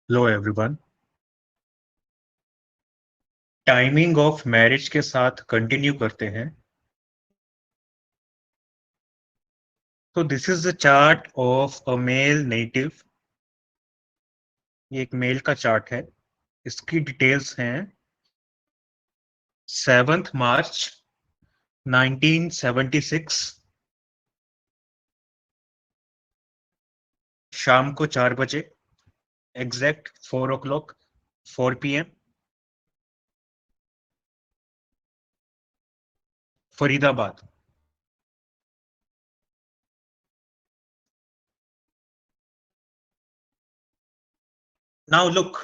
Hello everyone. Timing of marriage के साथ continue करते हैं। तो this is the chart of a male native. ये एक मेल का चार्ट है। इसकी डिटेल्स हैं 7 मार्च 1976 शाम को 4 बजे, exact 4 o'clock 4 p.m. Faridabad. Now look,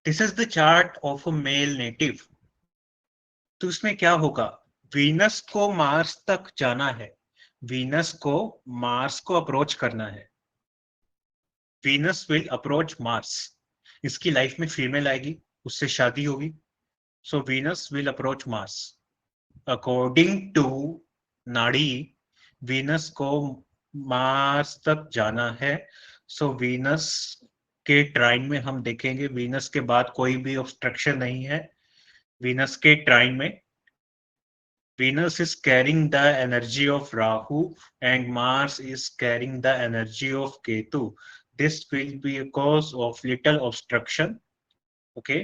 this is the chart of a male native. तो इसमें क्या होगा? वीनस को मार्स तक जाना है। वीनस को मार्स को अप्रोच करना है। Venus will approach Mars. इसकी लाइफ में फीमेल आएगी, उससे शादी होगी। So Venus will approach Mars. According to Nadi, Venus को मार्स तक जाना है। सो वीनस के ट्राइन में हम देखेंगे, वीनस के बाद कोई भी ऑब्स्ट्रक्शन नहीं है। वीनस के ट्राइन में Venus is carrying the energy of Rahu and Mars is carrying the energy of Ketu. This will be a cause of little obstruction. Okay.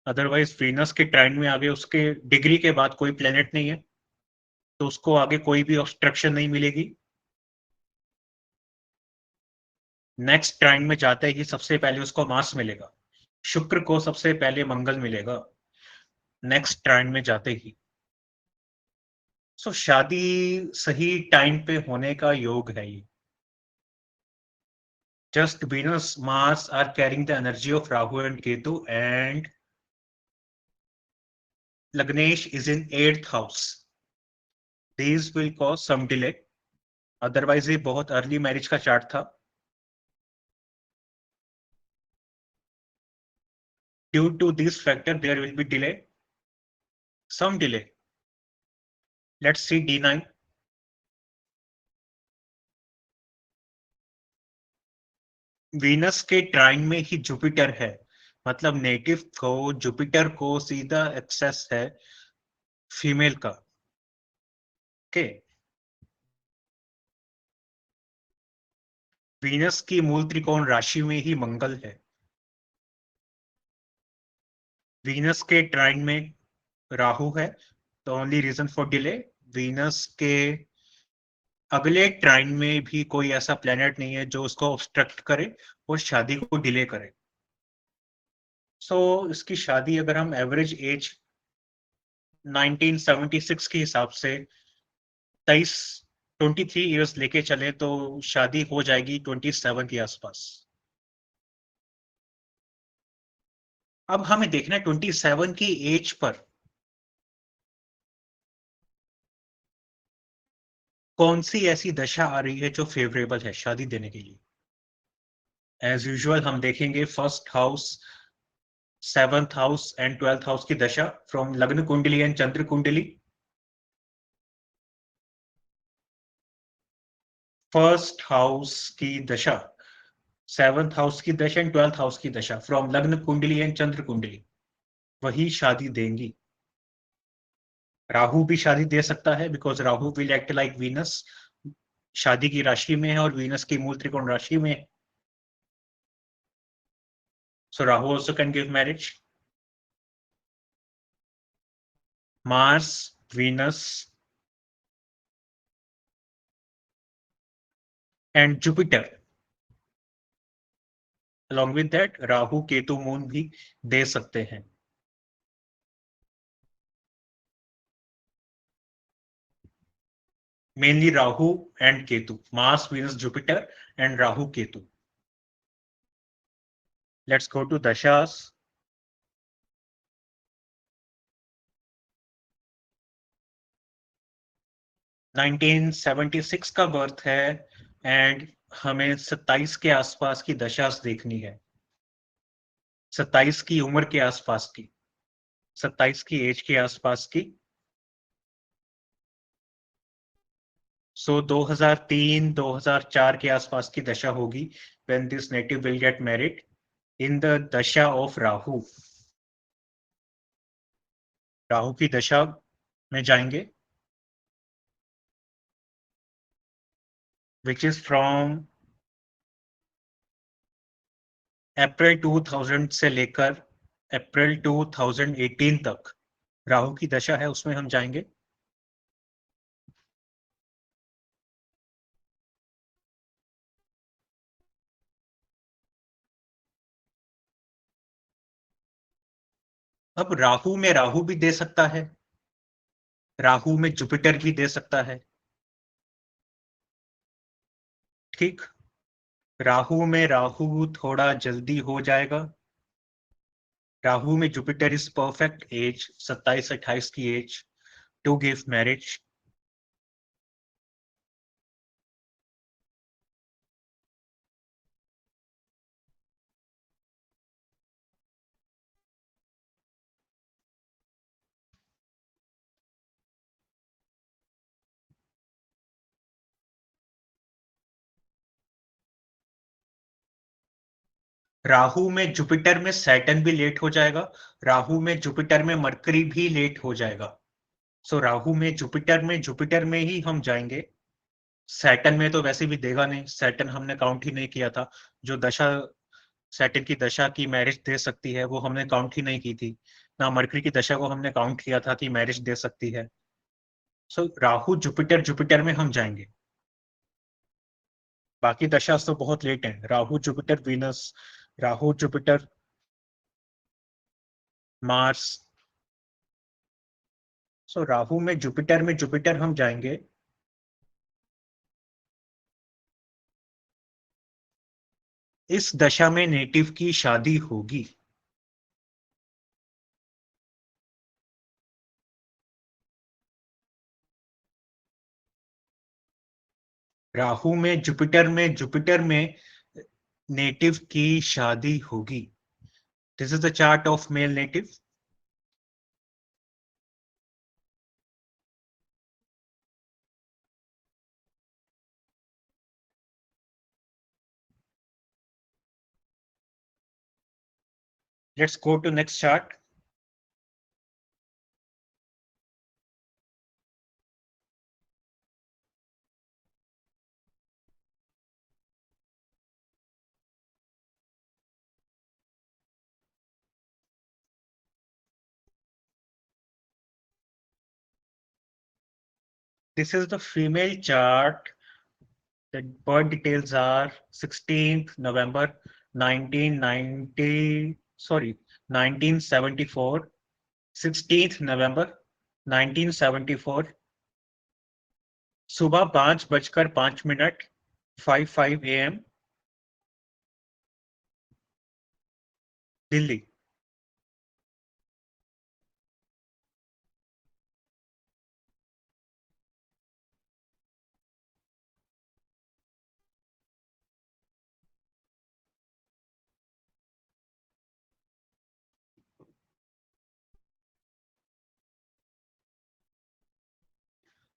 Otherwise Venus के ट्राइन में आगे उसके डिग्री के बाद कोई प्लेनेट नहीं है, तो उसको आगे कोई भी ऑब्स्ट्रक्शन नहीं मिलेगी। नेक्स्ट ट्राइन में जाते ही सबसे पहले उसको मार्स मिलेगा, शुक्र को सबसे पहले मंगल मिलेगा नेक्स्ट ट्राइन में जाते ही। सो शादी सही टाइम पे होने का योग है ये। Just Venus, Mars are carrying the energy of Rahu and Ketu, and Lagnesh is in 8th house. These will cause some delay. Otherwise, ये बहुत अर्ली मैरिज का चार्ट था। Due to this factor, there will be delay. Some delay. Let's see D9. Venus के ट्राइन में ही Jupiter है, मतलब native को Jupiter को सीधा एक्सेस है फीमेल का। ओके। वीनस की मूल त्रिकोण राशि में ही मंगल है। वीनस के ट्राइन में राहु है। The only reason for delay, Venus के अगले ट्राइन में भी कोई ऐसा प्लेनेट नहीं है जो उसको ऑब्स्ट्रक्ट करे और शादी को डिले करे। सो इसकी शादी अगर हम एवरेज एज 1976 के हिसाब से 23 इयर्स लेके चले तो शादी हो जाएगी 27 के आसपास। अब हमें देखना है 27 की एज पर कौन सी ऐसी दशा आ रही है जो फेवरेबल है शादी देने के लिए। एज यूजुअल हम देखेंगे first house, 7th house and 12th house की दशा फ्रॉम लग्न कुंडली एंड चंद्र कुंडली। फर्स्ट हाउस की दशा, 7th हाउस की दशा एंड 12th हाउस की दशा फ्रॉम लग्न कुंडली एंड चंद्र कुंडली, वही शादी देंगी। राहु भी शादी दे सकता है because Rahu will act like Venus, शादी की राशि में है और वीनस की मूल त्रिकोण राशि में है। So Rahu also can give marriage. Mars, Venus and Jupiter, along with that Rahu Ketu moon भी दे सकते हैं। Mainly Rahu and Ketu, Mars, Venus, Jupiter and Rahu Ketu. Let's go to dashas. 1976 का बर्थ है एंड हमें 27 के आसपास की दशास देखनी है। 27 की उम्र के आसपास की, 27 की एज के आसपास की। सो 2003 2004 के आसपास की दशा होगी when this native will get married in the दशा of राहु। राहु की दशा में जाएंगे, which is from अप्रैल 2000 से लेकर अप्रैल 2018 तक राहु की दशा है, उसमें हम जाएंगे। अब राहु में राहु भी दे सकता है, राहु में जुपिटर भी दे सकता है। ठीक, राहु में राहु थोड़ा जल्दी हो जाएगा। राहु में जुपिटर इज परफेक्ट एज, 27-28 की age to give marriage. Rahu में जुपिटर में सैटर्न भी लेट हो जाएगा, राहु में जुपिटर में मरकरी भी लेट हो जाएगा। सो राहु में जुपिटर में ही हम जाएंगे। सैटर्न में तो वैसे भी देगा नहीं, सैटर्न हमने काउंट ही नहीं किया था। जो दशा सैटर्न की दशा की मैरिज दे सकती है वो हमने काउंट ही नहीं की थी, ना मरकरी की दशा को हमने काउंट किया था कि मैरिज दे सकती है। सो राहु जुपिटर जुपिटर में हम जाएंगे। बाकी दशा तो बहुत लेट है, Rahu Jupiter Venus, Rahu Jupiter Mars. So Rahu में जुपिटर हम जाएंगे। इस दशा में नेटिव की शादी होगी। राहु में जुपिटर में नेटिव की शादी होगी। This is the chart of male native. Let's go to next chart. This is the female chart. The birth details are 16th November 1990, sorry, 1974, 16th November 1974, सुबह 5:05 5:05 AM, दिल्ली।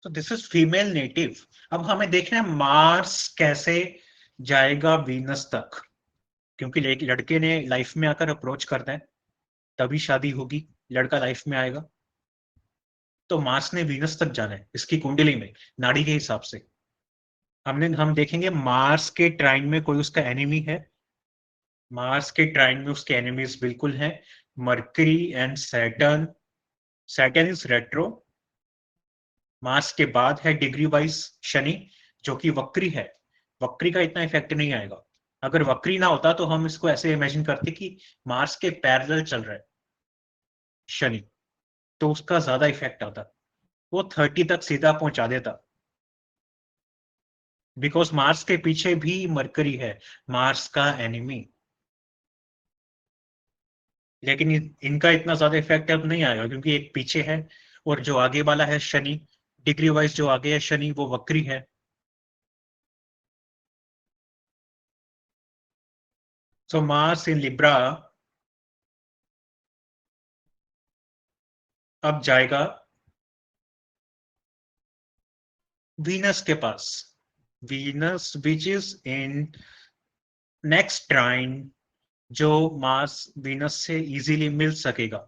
तो दिस इज फीमेल नेटिव। अब हमें देखना है Mars कैसे जाएगा Venus तक, क्योंकि लड़के ने लाइफ में आकर अप्रोच करना है, तभी शादी होगी, लड़का लाइफ में आएगा। तो मार्स ने वीनस तक जाना है इसकी कुंडली में, नाड़ी के हिसाब से। हम देखेंगे मार्स के ट्राइन में कोई उसका एनिमी है। मार्स के ट्राइन में उसके एनिमीज बिल्कुल हैं, mercury and Saturn. Saturn is retro. Mars के बाद है डिग्री वाइज शनि, जो कि वक्री है। वक्री का इतना इफेक्ट नहीं आएगा। अगर वक्री ना होता तो हम इसको ऐसे इमेजिन करते कि मार्स के पैरेलल चल रहा है शनि, तो उसका ज्यादा इफेक्ट आता, वो 30 तक सीधा पहुंचा देता। बिकॉज मार्स के पीछे भी मरकरी है, मार्स का एनिमी। लेकिन इनका इतना ज्यादा इफेक्ट अब नहीं आएगा क्योंकि एक पीछे है और जो आगे वाला है शनि, डिग्री वाइज जो आगे है शनि वो वक्री है। सो मार्स इन लिब्रा अब जाएगा वीनस के पास, Venus which is in next trine, जो मार्स वीनस से इजीली मिल सकेगा।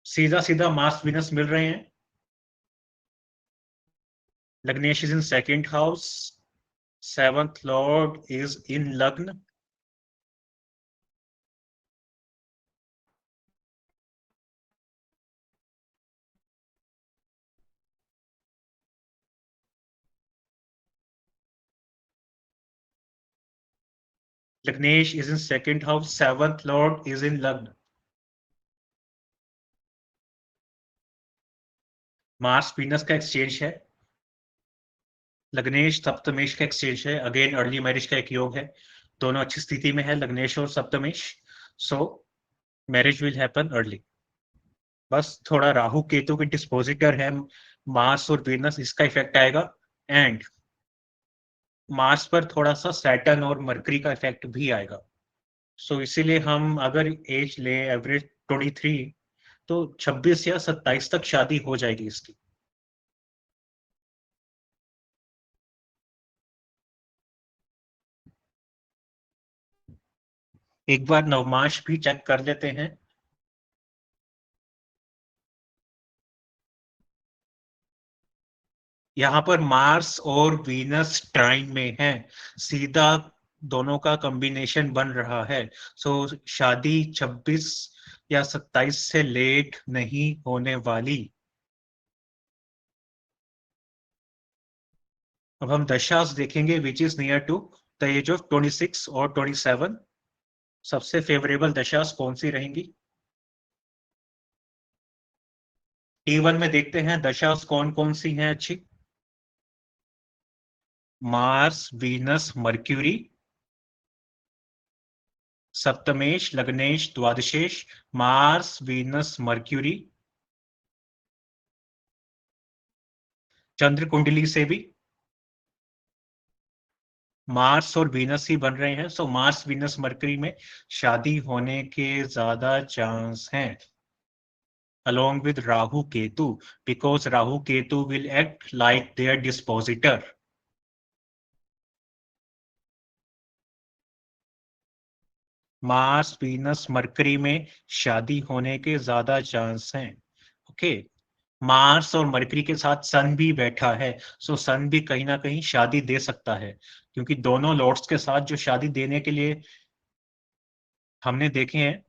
सीधा सीधा मार्स वीनस मिल रहे हैं। Lagnesh is in second house, seventh lord is in lagna, lagnesh is in second house, seventh lord is in lagna. Mars Venus का एक्सचेंज है, लग्नेश सप्तमेश का एक्सचेंज है, अगेन अर्ली मैरिज का एक योग है, दोनों अच्छी स्थिति में है लग्नेश और सप्तमेश, so marriage will happen early. बस थोड़ा राहु केतु के डिस्पोजिटर है मार्स और वीनस, इसका इफेक्ट आएगा, एंड मार्स पर थोड़ा सा सैटर्न और मरकरी का इफेक्ट भी आएगा। सो इसीलिए हम अगर एज ले एवरेज 23, तो 26 या 27 तक शादी हो जाएगी इसकी। एक बार नवमाश भी चेक कर लेते हैं। यहाँ पर मार्स और वीनस ट्राइन में है, सीधा दोनों का कॉम्बिनेशन बन रहा है, सो शादी 26 या 27 से लेट नहीं होने वाली। अब हम दशास देखेंगे which is near to the age of 26 और 27। सबसे फेवरेबल दशास कौन सी रहेंगी? T1 में देखते हैं दशास कौन कौन सी हैं अच्छी। मार्स वीनस मर्क्यूरी, सप्तमेश लग्नेश द्वादशेश, मार्स वीनस मर्क्यूरी, चंद्र कुंडली से भी मार्स और वीनस ही बन रहे हैं, सो मार्स वीनस मरकरी में शादी होने के ज्यादा चांस हैं, along with Rahu Ketu, because Rahu Ketu will act like their dispositor। Mars Venus mercury में शादी होने के ज्यादा चांस हैं। ओके, मार्स और मरकरी के साथ सन भी बैठा है, सो सन भी कहीं ना कहीं शादी दे सकता है, क्योंकि दोनों लॉर्ड्स के साथ जो शादी देने के लिए हमने देखे हैं,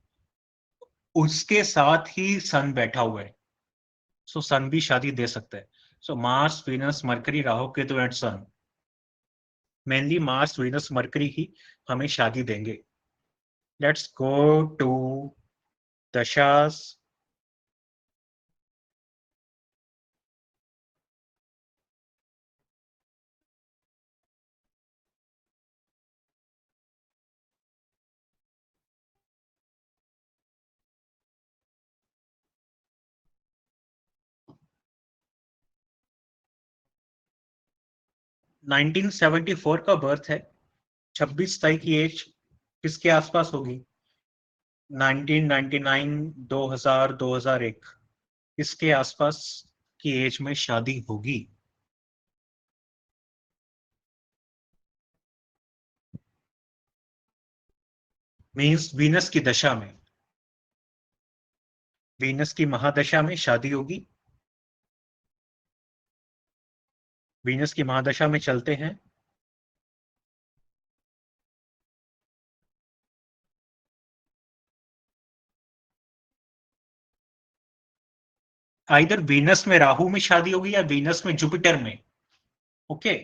उसके साथ ही सन बैठा हुआ है, सो सन भी शादी दे सकता है। So Mars Venus Mercury Rahu Ketu and sun, mainly Mars Venus Mercury ही हमें शादी देंगे। Let's go to दशास। 1974 का बर्थ है, 26 की एज किसके आसपास होगी? 1999, 2000, 2001, इसके आसपास की एज में शादी होगी। मीन्स वीनस की दशा में, वीनस की महादशा में शादी होगी। वीनस की महादशा में चलते हैं। आइदर वीनस में राहु में शादी होगी या वीनस में जुपिटर में। ओके,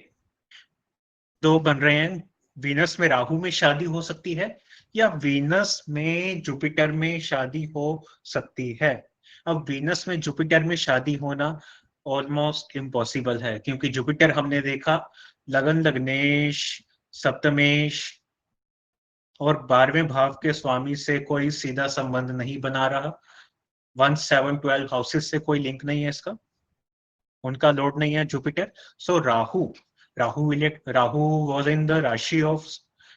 दो बन रहे हैं, वीनस में राहु में शादी हो सकती है या वीनस में जुपिटर में शादी हो सकती है। अब वीनस में जुपिटर में शादी होना ऑलमोस्ट इम्पॉसिबल है, क्योंकि जुपिटर हमने देखा लगन लग्नेश सप्तमेश और 12वें भाव के स्वामी से कोई सीधा संबंध नहीं बना रहा। 1, 7, 12 हाउसेस से कोई लिंक नहीं है इसका, उनका लॉर्ड नहीं है Jupiter. So Rahu was in the राशि of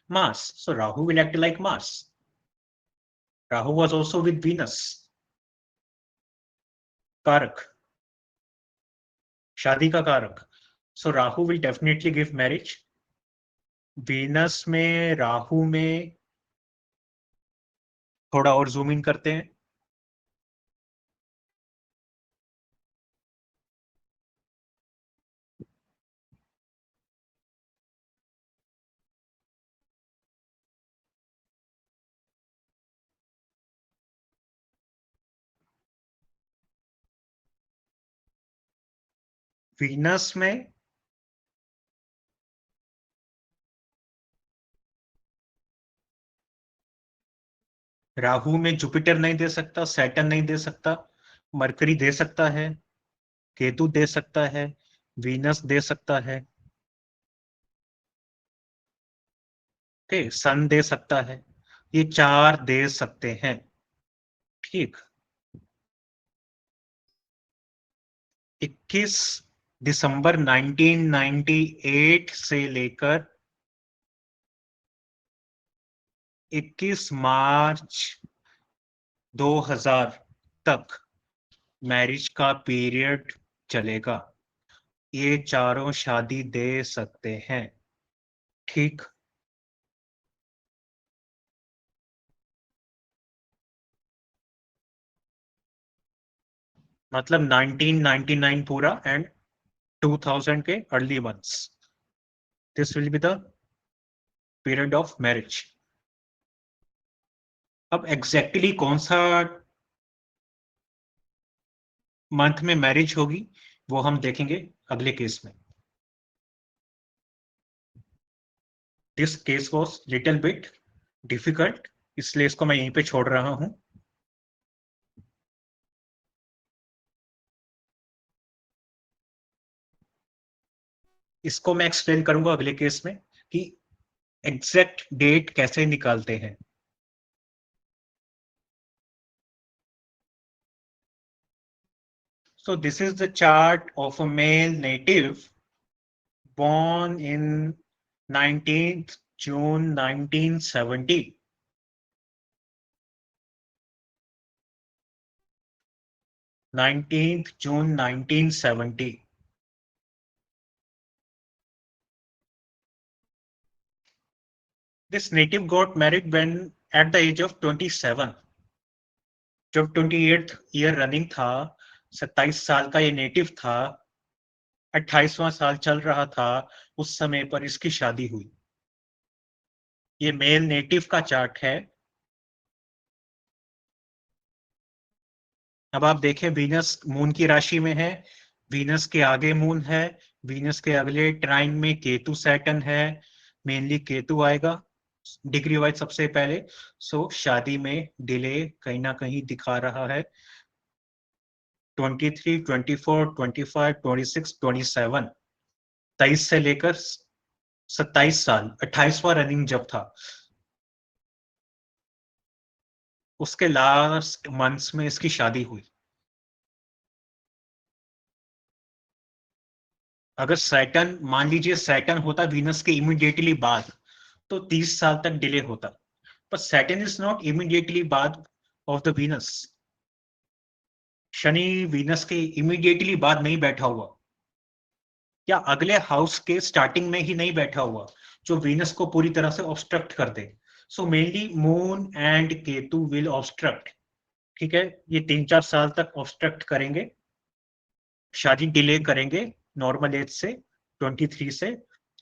Mars, so Rahu will act like Mars. Rahu was also with Venus, कारक, शादी का कारक। So Rahu will definitely give marriage. Venus में राहु में थोड़ा और जूम इन करते हैं। वीनस में राहु में जुपिटर नहीं दे सकता, सैटर्न नहीं दे सकता, मरकरी दे सकता है, केतु दे सकता है, वीनस दे सकता है, ओके, सन दे सकता है। ये चार दे सकते हैं। ठीक। 21 दिसंबर 1998 से लेकर 21 मार्च 2000 तक मैरिज का पीरियड चलेगा। ये चारों शादी दे सकते हैं। ठीक। मतलब 1999 पूरा एंड 2000 के early months, this will be the period of marriage. अब एग्जैक्टली कौन सा मंथ में मैरिज होगी वो हम देखेंगे अगले केस में। This case was little bit difficult, इसलिए इसको मैं यहीं पे छोड़ रहा हूं। इसको मैं एक्सप्लेन करूंगा अगले केस में कि एग्जैक्ट डेट कैसे निकालते हैं। So this is the chart of a male native born in 19th June 1970. 19th June 1970. This native got married when at the age of 27. जब 28th ईयर रनिंग था, 27 साल का ये नेटिव था, 28वां साल चल रहा था, उस समय पर इसकी शादी हुई। ये मेल नेटिव का चार्ट है। अब आप देखें, वीनस मून की राशि में है, वीनस के आगे मून है, वीनस के अगले ट्राइन में केतु सैटर्न है, मेनली केतु आएगा डिग्री वाइज सबसे पहले। सो शादी में डिले कहीं ना कहीं दिखा रहा है। 23, 24, 25, 26, 27, 23 से लेकर 27 साल, 28वां रनिंग जब था, उसके लास्ट मंथ्स में इसकी शादी हुई। अगर सैटर्न, मान लीजिए सैटर्न होता वीनस के इमीडिएटली बाद, तो 30 साल तक डिले होता। पर सैटर्न इज नॉट इमीडिएटली बाद of the Venus. Shani Venus के इमीडिएटली बाद नहीं बैठा हुआ, या अगले हाउस के स्टार्टिंग में ही नहीं बैठा हुआ जो वीनस को पूरी तरह से ऑब्स्ट्रक्ट कर दे। So mainly moon and Ketu will obstruct. ठीक है, ये 3-4 साल तक ऑब्स्ट्रक्ट करेंगे, शादी डिले करेंगे नॉर्मल एज से, 23 से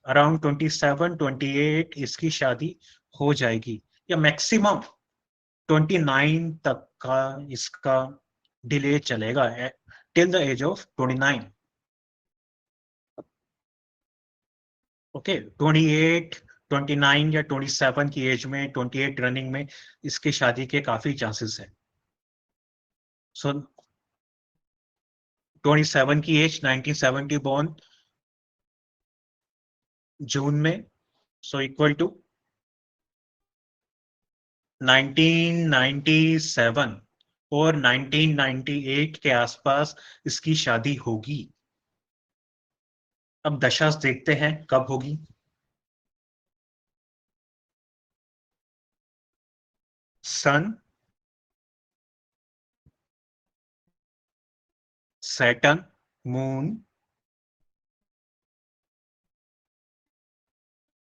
अराउंड 27-28 इसकी शादी हो जाएगी, या मैक्सिमम 29 तक का इसका डिले चलेगा, till the age of 29। Okay, 28, 29 या 27 की एज में, 28 रनिंग में इसकी शादी के काफी चांसेस है। सो 27 की एज, 1970 बॉर्न, जून में, सो इक्वल टू 1997 और 1998 के आसपास इसकी शादी होगी। अब दशा देखते हैं कब होगी। Sun, Saturn, moon,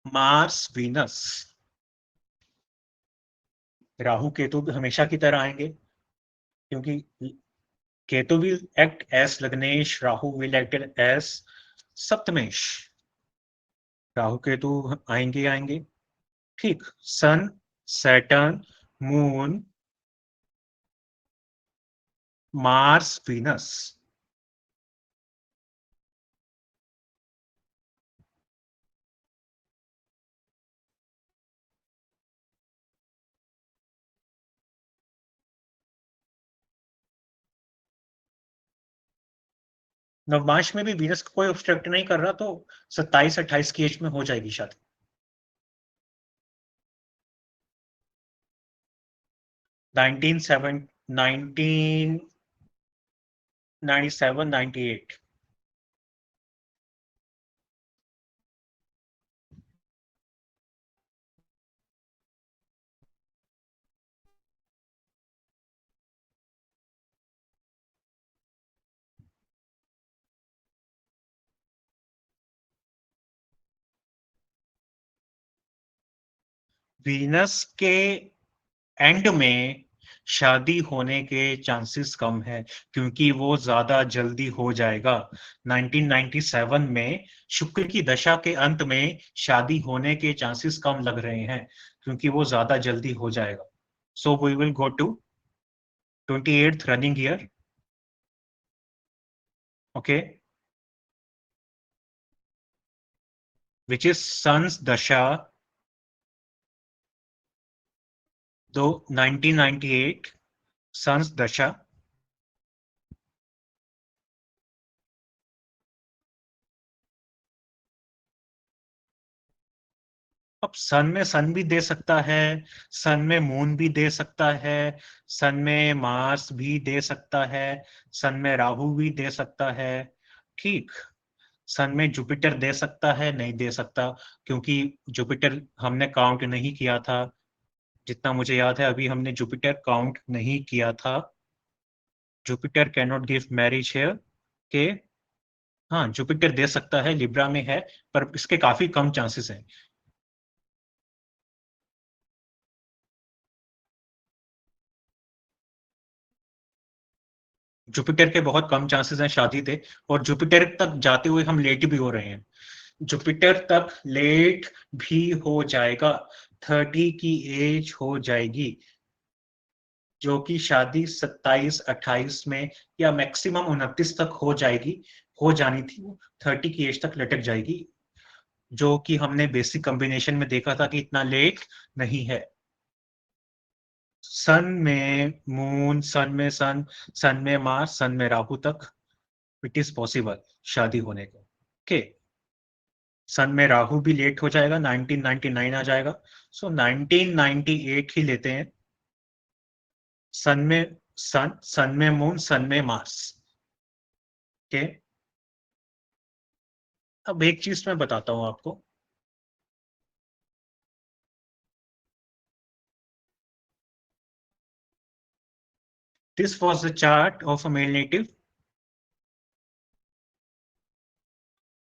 Mars Venus. Rahu Ketu भी हमेशा की तरह आएंगे, क्योंकि Ketu will act as lagnesh, Rahu will act as saptamesh. Rahu Ketu आएंगे आएंगे। ठीक, sun, Saturn, moon, Mars Venus. नवमाश में भी वीनस को कोई ऑब्स्ट्रक्ट नहीं कर रहा, तो 27-28 की एज में हो जाएगी शादी। 1997-98। वीनस के एंड में शादी होने के चांसेस कम है, क्योंकि वो ज्यादा जल्दी हो जाएगा। 1997 में शुक्र की दशा के अंत में शादी होने के चांसेस कम लग रहे हैं, क्योंकि वो ज्यादा जल्दी हो जाएगा। So we will go to 28th running year. Okay, which is Sun's dasha, दो 1998 सन्स दशा। अब सन में सन भी दे सकता है, सन में मून भी दे सकता है, सन में मार्स भी दे सकता है, सन में राहु भी दे सकता है। ठीक, सन में जुपिटर दे सकता है, नहीं दे सकता, क्योंकि जुपिटर हमने काउंट नहीं किया था। जितना मुझे याद है अभी हमने जुपिटर काउंट नहीं किया था। Jupiter can not give marriage here के। हाँ, जुपिटर दे सकता है, लिब्रा में है, पर इसके काफी कम चांसेस हैं। जुपिटर के बहुत कम चांसेस हैं शादी के, और जुपिटर तक जाते हुए हम लेट भी हो रहे हैं। जुपिटर तक लेट भी हो जाएगा, 30 की एज हो जाएगी, जो कि शादी 27-28 में या मैक्सिमम 29 तक हो जाएगी। हो जानी थी वो 30 की एज तक लटक जाएगी, जो कि हमने बेसिक कॉम्बिनेशन में देखा था कि इतना लेट नहीं है। सन में मून, सन में सन, सन में मार्स, सन में राहु तक इट इज पॉसिबल शादी होने का। ओके, सन में राहु भी लेट हो जाएगा, 1999 आ जाएगा। सो 1998 ही लेते हैं। सन में सन, सन में मून, सन में मार्स। ओके, अब एक चीज मैं बताता हूं आपको। This was the chart of a male native.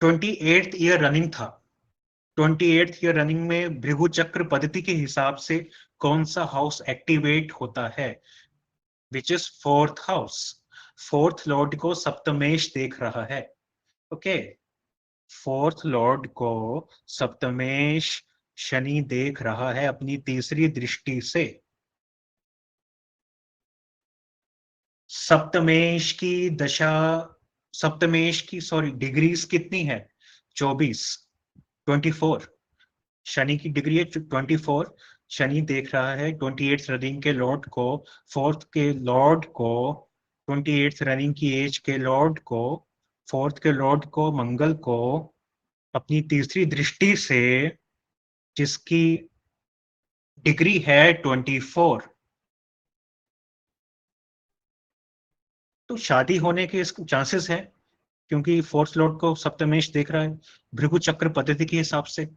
28th year running था। 28th ईयर रनिंग में भृगु चक्र पद्धति के हिसाब से कौन सा हाउस एक्टिवेट होता है? Which is fourth house. Fourth Lord को सप्तमेश देख रहा है। ओके, फोर्थ लॉर्ड को सप्तमेश शनि देख रहा है अपनी तीसरी दृष्टि से। सप्तमेश की दशा, सप्तमेश की सॉरी डिग्रीज कितनी है? 24, 24। शनि की डिग्री है 24। शनि देख रहा है 28th रनिंग के लॉर्ड को, फोर्थ के लॉर्ड को, 28th रनिंग की एज के लॉर्ड को, फोर्थ के लॉर्ड को, मंगल को, अपनी तीसरी दृष्टि से, जिसकी डिग्री है 24। तो शादी होने के चांसेस है, क्योंकि फोर्थ लॉर्ड को सप्तमेश देख रहा है भृगु चक्र पद्धति के हिसाब से।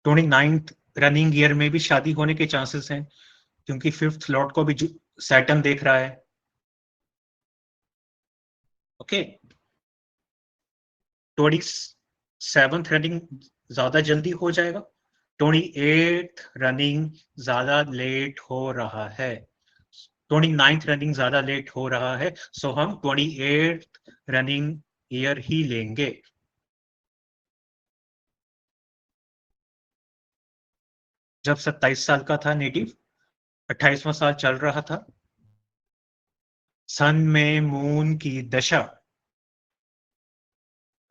29th रनिंग ईयर में भी शादी होने के चांसेस हैं, क्योंकि फिफ्थ लॉर्ड को भी सैटर्न देख रहा है। ओके, 27th रनिंग ज्यादा जल्दी हो जाएगा, 28th रनिंग ज्यादा लेट हो रहा है, 29th रनिंग ज्यादा लेट हो रहा है, सो हम 28th रनिंग ईयर ही लेंगे। जब 27 साल का था नेटिव, 28वां साल चल रहा था, सन में मून की दशा,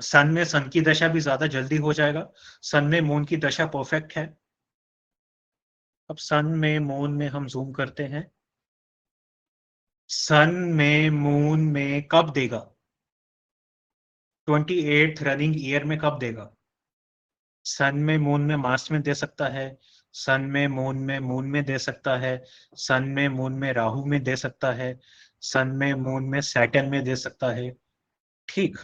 सन में सन की दशा भी ज्यादा जल्दी हो जाएगा, सन में मून की दशा परफेक्ट है। अब सन में मून में हम जूम करते हैं, सन में मून में कब देगा, 28th रनिंग ईयर में कब देगा? सन में मून में मार्स में दे सकता है, सन में मून में दे सकता है, सन में मून में राहु में दे सकता है, सन में मून में सैटर्न में दे सकता है। ठीक,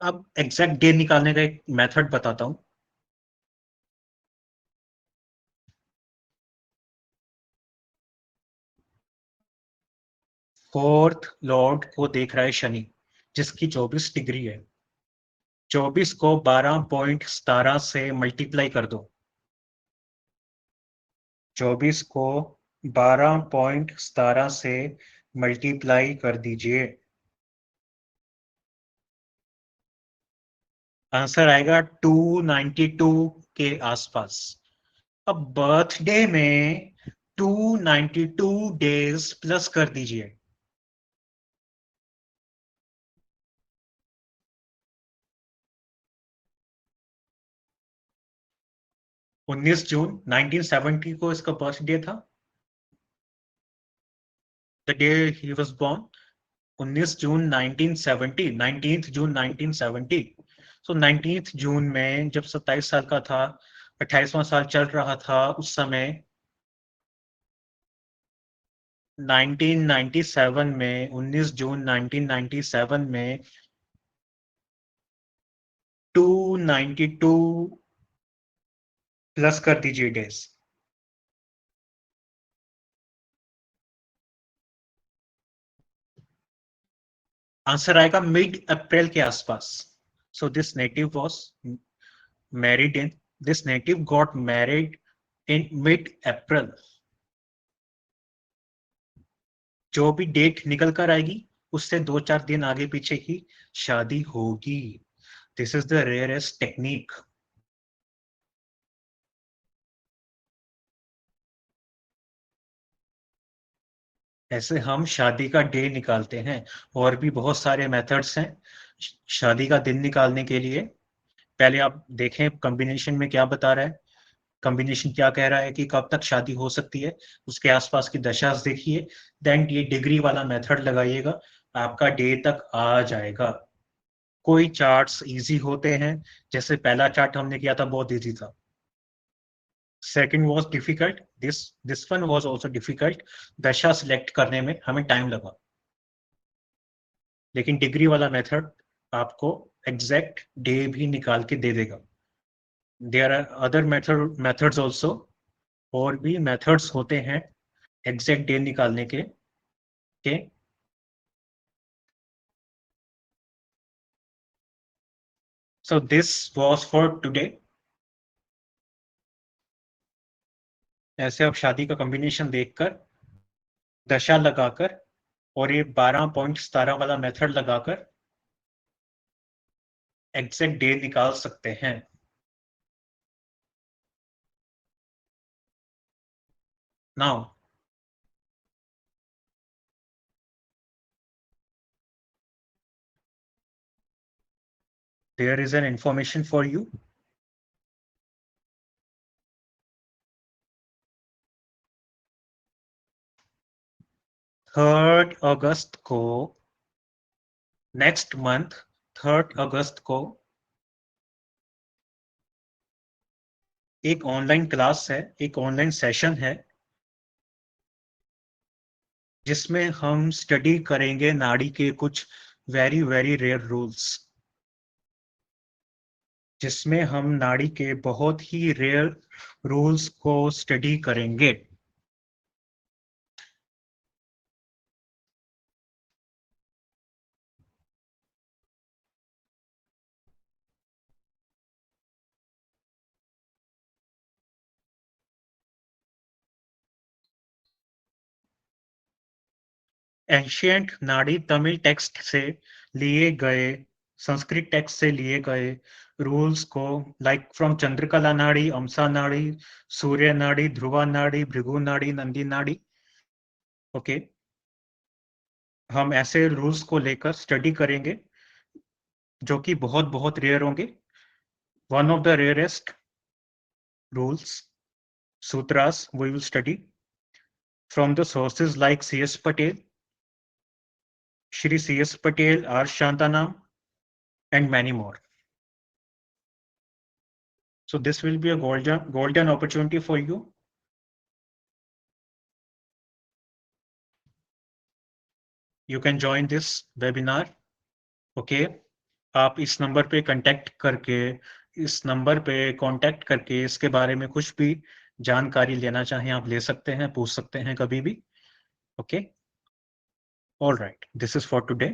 अब एग्जैक्ट डे निकालने का एक मेथड बताता हूं। फोर्थ लॉर्ड को देख रहा है शनि, जिसकी 24 डिग्री है, 24 को 12.17 से मल्टीप्लाई कर दो, 24 को 12.17 से मल्टीप्लाई कर दीजिए, आंसर आएगा 292 के आसपास। अब बर्थडे में 292 डेज प्लस कर दीजिए, 19 जून 1970 को इसका बर्थडे था, the day he was born, 19 June 1970, 19 June 1970। So 19 जून में जब 27 साल का था, 28वां साल चल रहा था उस समय, 1997 में, 19 जून 1997 में 292 प्लस कर दीजिए डेज, आंसर आएगा मिड अप्रैल के आसपास। So this native was married in, this native got married in mid April. जो भी डेट निकल कर आएगी उससे 2-4 दिन आगे पीछे ही शादी होगी। This is the rarest technique. ऐसे हम शादी का डे निकालते हैं, और भी बहुत सारे मेथड्स हैं शादी का दिन निकालने के लिए। पहले आप देखें कॉम्बिनेशन में क्या बता रहा है, कॉम्बिनेशन क्या कह रहा है कि कब तक शादी हो सकती है, उसके आसपास की दशा देखिए, देन ये डिग्री वाला मेथड लगाइएगा, आपका डे तक आ जाएगा। कोई चार्ट्स इजी होते हैं, जैसे पहला चार्ट हमने किया था बहुत इजी था, second was difficult, this one was also difficult, दशा सिलेक्ट करने में हमें टाइम लगा, लेकिन डिग्री वाला मेथड आपको एग्जैक्ट डे भी निकाल के दे देगा। There are other methods also, और भी मेथड्स होते हैं एग्जैक्ट डे निकालने के। So this was for today. ऐसे आप शादी का कॉम्बिनेशन देखकर, दशा लगाकर, और ये 12.17 वाला मेथड लगाकर एग्जैक्ट डे निकाल सकते हैं। Now there is an information for you। 3 अगस्त को, नेक्स्ट मंथ 3 अगस्त को एक ऑनलाइन क्लास है, एक ऑनलाइन सेशन है, जिसमें हम स्टडी करेंगे नाड़ी के कुछ वेरी वेरी रेयर रूल्स, जिसमें हम नाड़ी के बहुत ही रेयर रूल्स को स्टडी करेंगे। एंशियंट नाड़ी तमिल टेक्स्ट से लिए गए, संस्कृत टेक्स्ट से लिए गए रूल्स को, लाइक फ्रॉम चंद्रकला नाड़ी, अम्सा नाड़ी, सूर्य नाड़ी, ध्रुवा नाड़ी, भृगु नाड़ी, नंदी नाड़ी, ओके, हम ऐसे रूल्स को लेकर स्टडी करेंगे जो कि बहुत बहुत रेयर होंगे। One of the rarest rules, sutras, we will study from the sources like C.S. Patel, Shri C.S. Patel, R. Shantanam, and many more. So this will be a golden opportunity for you. You can join this webinar. Okay. आप इस number पे contact करके इसके बारे में कुछ भी जानकारी लेना चाहें आप ले सकते हैं, पूछ सकते हैं कभी भी। Okay, all right, this is for today.